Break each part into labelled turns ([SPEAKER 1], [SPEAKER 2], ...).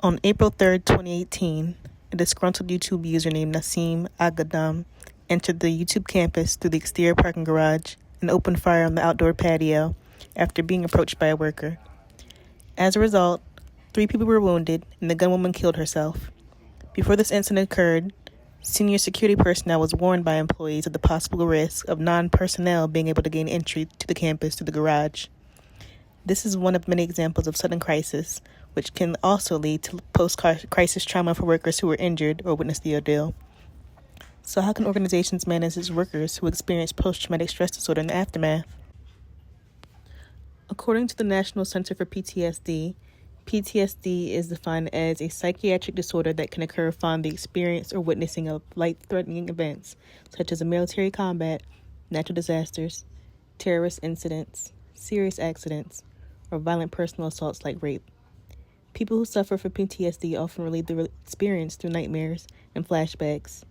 [SPEAKER 1] On April 3rd, 2018, a disgruntled YouTube user named Nassim Agadam entered the YouTube campus through the exterior parking garage and opened fire on the outdoor patio after being approached by a worker. As a result, 3 people were wounded and the gunwoman killed herself. Before this incident occurred, senior security personnel was warned by employees of the possible risk of non-personnel being able to gain entry to the campus through the garage. This is one of many examples of sudden crisis, which can also lead to post-crisis trauma for workers who were injured or witnessed the ordeal. So how can organizations manage its workers who experience post-traumatic stress disorder in the aftermath? According to the National Center for PTSD, PTSD is defined as a psychiatric disorder that can occur following the experience or witnessing of life-threatening events, such as a military combat, natural disasters, terrorist incidents, serious accidents, or violent personal assaults like rape. People who suffer from PTSD often relive their experience through nightmares and flashbacks,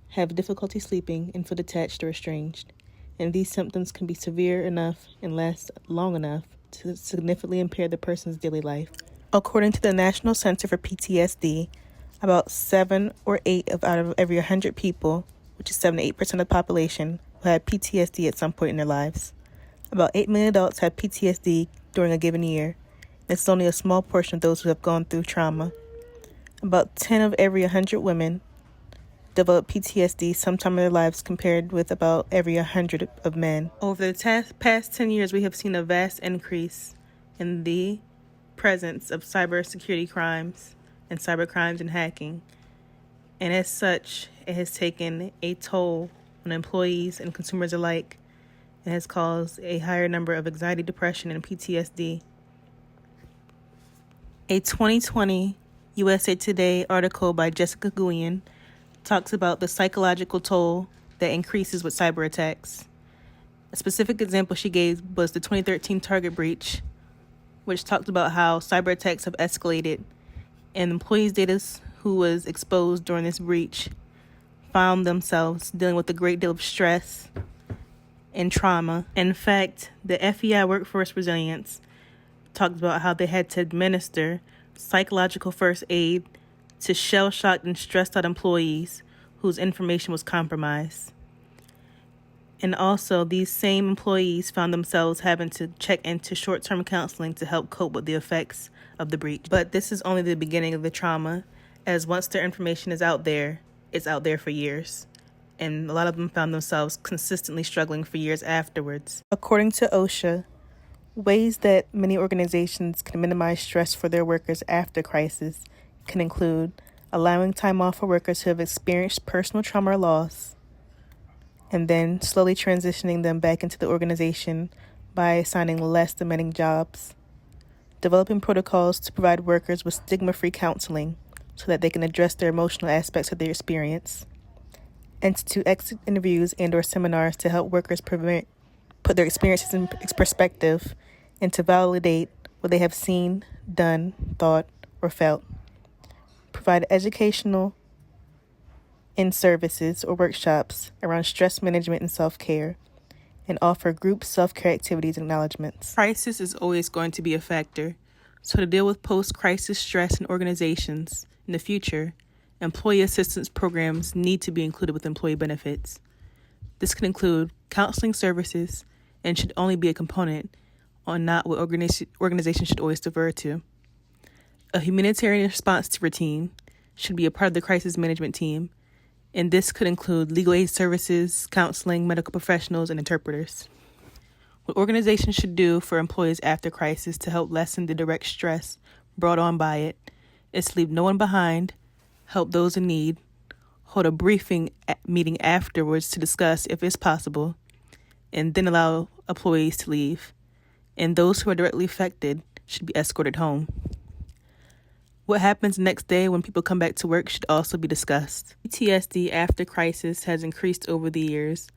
[SPEAKER 1] have difficulty sleeping, and feel detached or estranged. And these symptoms can be severe enough and last long enough to significantly impair the person's daily life. According to the National Center for PTSD, about 7 or 8 out of every 100 people, which is 7 to 8% of the population, will have PTSD at some point in their lives. About 8 million adults have PTSD during a given year. It's only a small portion of those who have gone through trauma. About 10 of every 100 women develop PTSD sometime in their lives, compared with about every 100 of men. Over the past 10 years, we have seen a vast increase in the presence of cybersecurity crimes and cybercrimes and hacking. And as such, it has taken a toll on employees and consumers alike. It has caused a higher number of anxiety, depression, and PTSD. A 2020 USA Today article by Jessica Guion talks about the psychological toll that increases with cyber attacks. A specific example she gave was the 2013 Target breach, which talked about how cyber attacks have escalated, and employees' data who was exposed during this breach found themselves dealing with a great deal of stress and trauma. In fact, the FEI Workforce Resilience talked about how they had to administer psychological first aid to shell-shocked and stressed-out employees whose information was compromised. And also, these same employees found themselves having to check into short-term counseling to help cope with the effects of the breach. But this is only the beginning of the trauma, as once their information is out there, it's out there for years. And a lot of them found themselves consistently struggling for years afterwards. According to OSHA, ways that many organizations can minimize stress for their workers after crisis can include allowing time off for workers who have experienced personal trauma or loss, and then slowly transitioning them back into the organization by assigning less demanding jobs, developing protocols to provide workers with stigma-free counseling so that they can address their emotional aspects of their experience, institute exit interviews and or seminars to help workers put their experiences in perspective and to validate what they have seen, done, thought, or felt. Provide educational and services or workshops around stress management and self-care, and offer group self-care activities and acknowledgments. Crisis is always going to be a factor, so to deal with post-crisis stress in organizations in the future, employee assistance programs need to be included with employee benefits. This can include counseling services and should only be a component on not what organizations should always defer to. A humanitarian response routine should be a part of the crisis management team, and this could include legal aid services, counseling, medical professionals, and interpreters. What organizations should do for employees after crisis to help lessen the direct stress brought on by it is to leave no one behind, help those in need, hold a briefing meeting afterwards to discuss if it's possible, and then allow employees to leave. And those who are directly affected should be escorted home. What happens next day when people come back to work should also be discussed. PTSD after crisis has increased over the years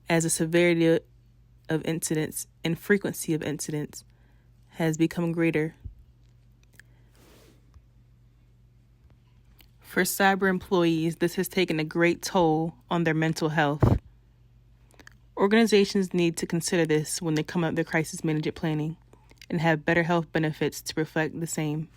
[SPEAKER 1] as the severity of incidents and frequency of incidents has become greater. For cyber employees, this has taken a great toll on their mental health. Organizations need to consider this when they come up with their crisis management planning and have better health benefits to reflect the same.